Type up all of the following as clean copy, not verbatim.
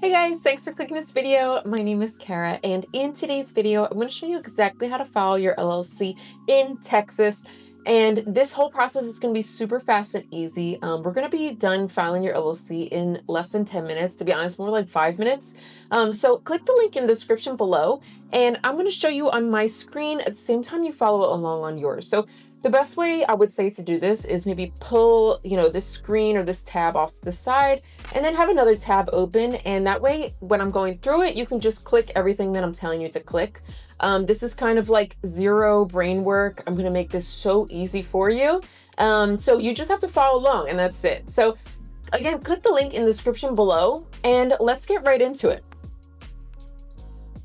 Hey guys, thanks for clicking this video. My name is Kara, and in today's video, I'm going to show you exactly how to file your LLC in Texas. And this whole process is going to be super fast and easy. We're going to be done filing your LLC in less than 10 minutes, to be honest, more like 5 minutes. So click the link in the description below, and I'm going to show you on my screen at the same time you follow along on yours. So the best way I would say to do this is maybe pull, this screen or this tab off to the side and then have another tab open. And that way, when I'm going through it, you can just click everything that I'm telling you to click. This is kind of like zero brain work. I'm going to make this so easy for you. So you just have to follow along and that's it. So again, click the link in the description below and let's get right into it.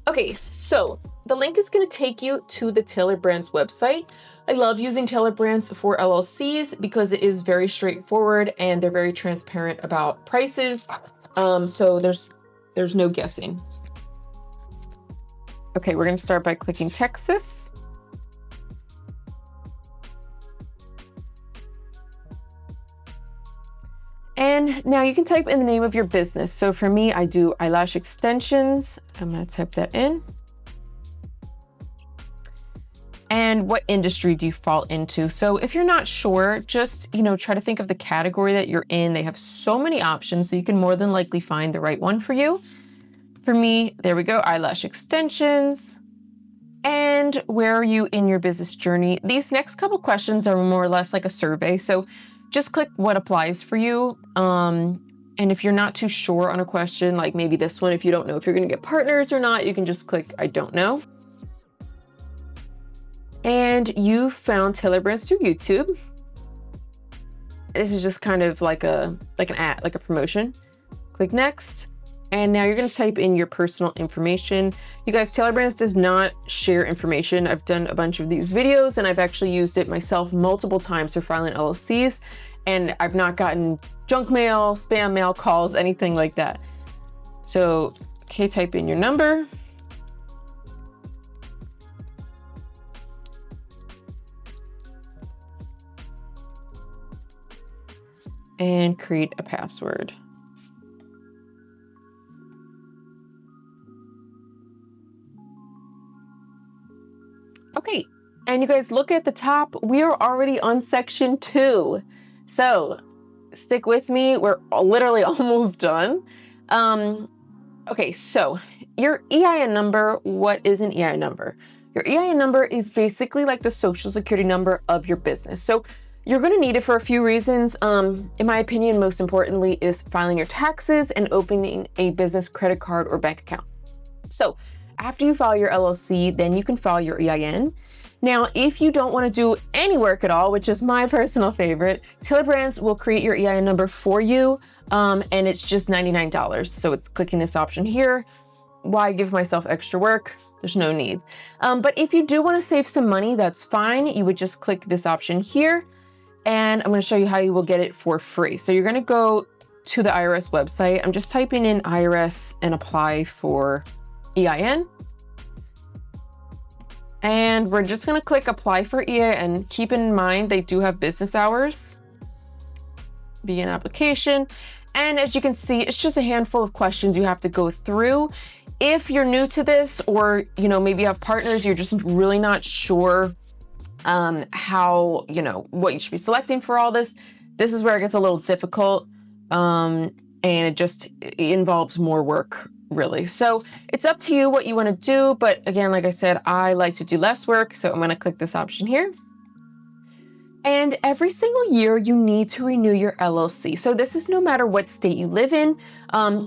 Okay, so the link is going to take you to the Tabler Brands website. I love using Tabler Brands for LLCs because it is very straightforward and they're very transparent about prices. So there's no guessing. Okay, we're going to start by clicking Texas. And now you can type in the name of your business. So for me, I do eyelash extensions. I'm going to type that in. And what industry do you fall into? So if you're not sure, just, try to think of the category that you're in. They have so many options, so you can more than likely find the right one for you. For me, there we go, eyelash extensions. And where are you in your business journey? These next couple questions are more or less like a survey. So just click what applies for you. And if you're not too sure on a question, like maybe this one, if you don't know if you're gonna get partners or not, you can just click I don't know. And you found Tabler Brands through YouTube. This is just kind of like an ad, like a promotion. Click next. And now you're going to type in your personal information. You guys, Tabler Brands does not share information. I've done a bunch of these videos and I've actually used it myself multiple times for filing LLCs. And I've not gotten junk mail, spam mail, calls, anything like that. So, okay, type in your number. And create a password. Okay, and you guys look at the top, we are already on section 2. So stick with me, we're literally almost done. Okay, so your EIN number, what is an EIN number? Your EIN number is basically like the social security number of your business. So you're going to need it for a few reasons. In my opinion, most importantly is filing your taxes and opening a business credit card or bank account. So after you file your LLC, then you can file your EIN. Now, if you don't want to do any work at all, which is my personal favorite, Tabler Brands will create your EIN number for you. And it's just $99. So it's clicking this option here. Why give myself extra work? There's no need. But if you do want to save some money, that's fine. You would just click this option here. And I'm going to show you how you will get it for free. So you're going to go to the IRS website. I'm just typing in IRS and apply for EIN. And we're just going to click apply for EIN. Keep in mind, they do have business hours. Begin application. And as you can see, it's just a handful of questions you have to go through. If you're new to this or, maybe you have partners, you're just really not sure how, what you should be selecting for all this. This is where it gets a little difficult. And it involves more work, really. So it's up to you what you want to do. But again, like I said, I like to do less work. So I'm going to click this option here. And every single year you need to renew your LLC. So this is no matter what state you live in.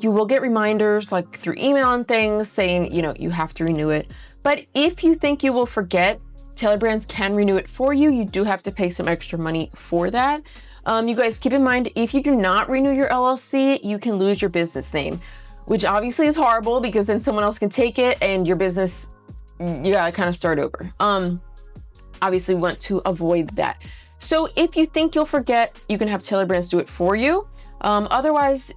You will get reminders like through email and things saying, you have to renew it. But if you think you will forget, Tabler Brands can renew it for you. You do have to pay some extra money for that. You guys keep in mind, if you do not renew your LLC, you can lose your business name, which obviously is horrible because then someone else can take it and your business, you gotta kind of start over. Obviously we want to avoid that. So if you think you'll forget, you can have Tabler Brands do it for you. Otherwise,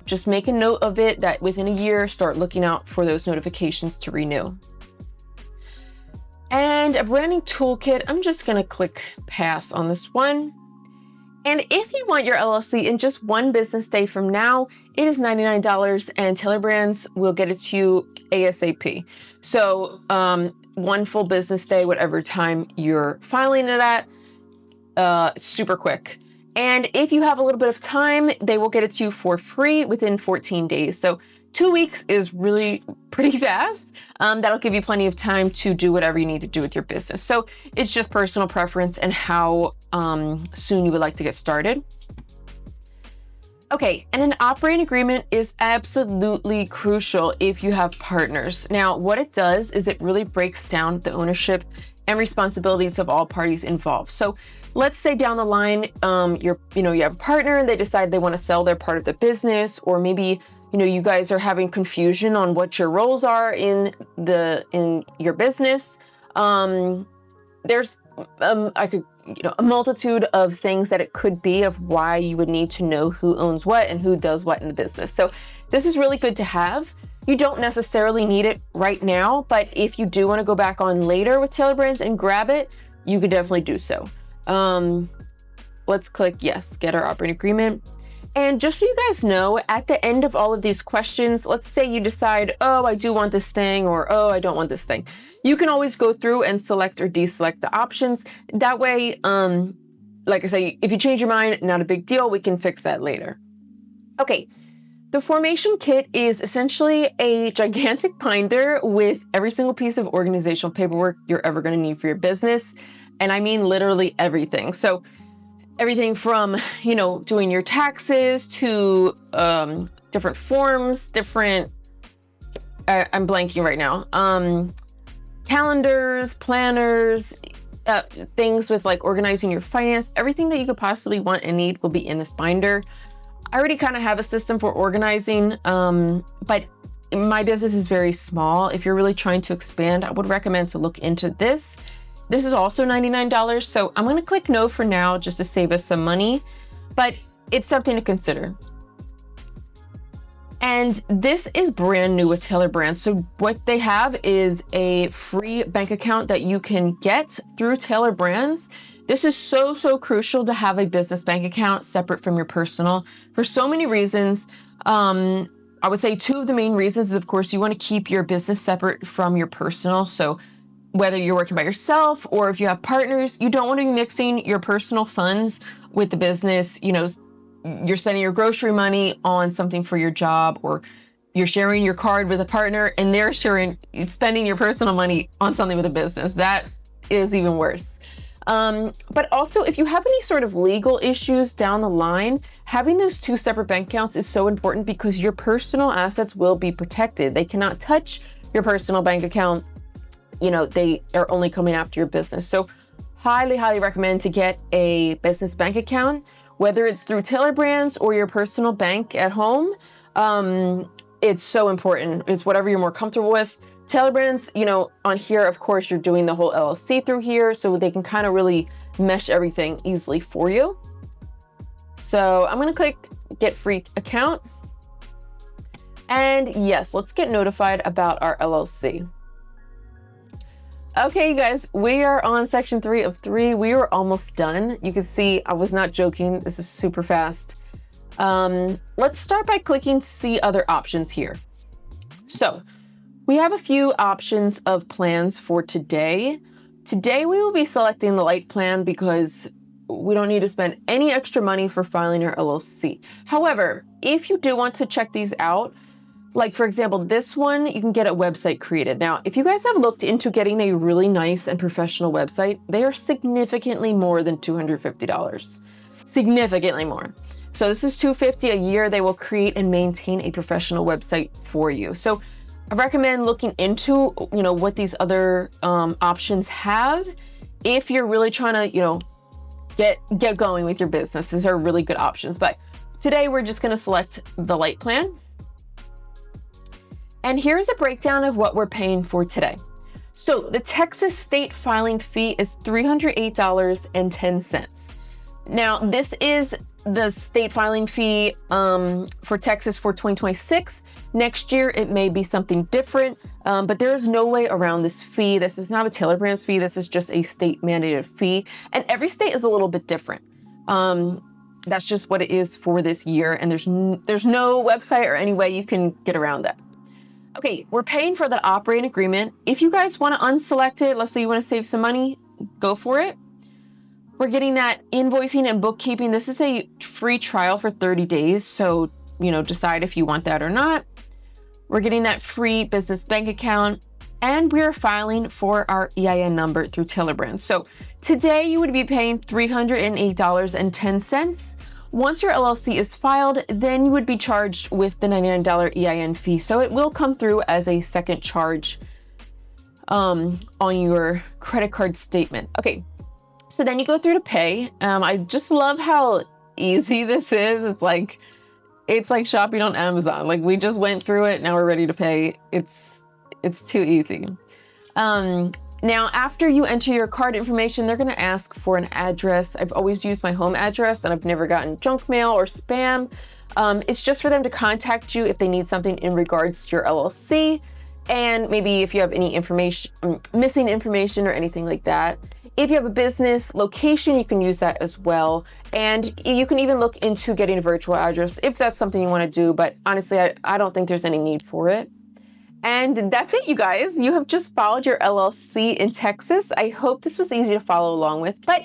just make a note of it that within a year, start looking out for those notifications to renew. And a branding toolkit, I'm just gonna click pass on this one. And if you want your LLC in just one business day from now, it is $99 and Tabler Brands will get it to you ASAP. So one full business day, whatever time you're filing it at, super quick. And if you have a little bit of time, they will get it to you for free within 14 days. So 2 weeks is really pretty fast. That'll give you plenty of time to do whatever you need to do with your business. So it's just personal preference and how soon you would like to get started. Okay, and an operating agreement is absolutely crucial if you have partners. Now, what it does is it really breaks down the ownership and responsibilities of all parties involved. So let's say down the line, you have a partner and they decide they want to sell their part of the business, or maybe you guys are having confusion on what your roles are in your business. There's a multitude of things that it could be of why you would need to know who owns what and who does what in the business. So this is really good to have. You don't necessarily need it right now, but if you do want to go back on later with Tabler Brands and grab it, you could definitely do so. Let's click yes, get our operating agreement. And just so you guys know, at the end of all of these questions, let's say you decide, oh, I do want this thing, or oh, I don't want this thing. You can always go through and select or deselect the options. That way, like I say, if you change your mind, not a big deal, we can fix that later. Okay, the formation kit is essentially a gigantic binder with every single piece of organizational paperwork you're ever gonna need for your business. And I mean literally everything. So everything from, doing your taxes to different forms, I'm blanking right now, calendars, planners, things with like organizing your finance, everything that you could possibly want and need will be in this binder. I already kind of have a system for organizing, but my business is very small. If you're really trying to expand, I would recommend to look into this. This is also $99, so I'm gonna click no for now just to save us some money, but it's something to consider. And this is brand new with Tabler Brands. So what they have is a free bank account that you can get through Tabler Brands. This is so crucial to have a business bank account separate from your personal for so many reasons. I would say two of the main reasons is, of course, you want to keep your business separate from your personal. So whether you're working by yourself or if you have partners, you don't want to be mixing your personal funds with the business. You're spending your grocery money on something for your job, or you're sharing your card with a partner and they're spending your personal money on something with a business. That is even worse. But also, if you have any sort of legal issues down the line, having those two separate bank accounts is so important because your personal assets will be protected. They cannot touch your personal bank account. They are only coming after your business. So highly recommend to get a business bank account, whether it's through Tabler Brands or your personal bank at home. It's so important. It's whatever you're more comfortable with. Tabler Brands, on here, of course, you're doing the whole LLC through here, so they can kind of really mesh everything easily for you. So I'm going to click get free account. And yes, let's get notified about our LLC. Okay, you guys, we are on section 3 of 3. We are almost done. You can see I was not joking. This is super fast. Let's start by clicking see other options here. So we have a few options of plans for today. Today we will be selecting the light plan because we don't need to spend any extra money for filing our LLC. However, if you do want to check these out, like for example, this one, you can get a website created. Now, if you guys have looked into getting a really nice and professional website, they are significantly more than $250, significantly more. So this is $250 a year. They will create and maintain a professional website for you. So I recommend looking into, what these other options have. If you're really trying to, get going with your business, these are really good options. But today we're just going to select the light plan. And here's a breakdown of what we're paying for today. So the Texas state filing fee is $308.10. Now, this is the state filing fee for Texas for 2026. Next year, it may be something different, but there is no way around this fee. This is not a Tabler Brands fee. This is just a state mandated fee. And every state is a little bit different. That's just what it is for this year. And there's no website or any way you can get around that. Okay, we're paying for that operating agreement. If you guys want to unselect it, let's say you want to save some money, go for it. We're getting that invoicing and bookkeeping. This is a free trial for 30 days. So, you know, decide if you want that or not. We're getting that free business bank account, and we're filing for our EIN number through Taylor Brands. So today you would be paying $308.10. Once your LLC is filed, then you would be charged with the $99 EIN fee. So it will come through as a second charge on your credit card statement. Okay, so then you go through to pay. I just love how easy this is. It's like shopping on Amazon. Like, we just went through it, now we're ready to pay. It's too easy. Now, after you enter your card information, they're gonna ask for an address. I've always used my home address, and I've never gotten junk mail or spam. It's just for them to contact you if they need something in regards to your LLC, and maybe if you have any information, missing information or anything like that. If you have a business location, you can use that as well. And you can even look into getting a virtual address if that's something you want to do. But honestly, I don't think there's any need for it. And that's it, you guys. You have just filed your LLC in Texas. I hope this was easy to follow along with. But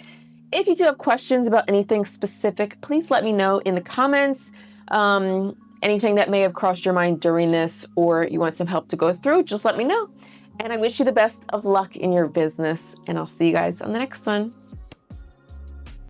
if you do have questions about anything specific, please let me know in the comments. Anything that may have crossed your mind during this, or you want some help to go through, just let me know. And I wish you the best of luck in your business, and I'll see you guys on the next one.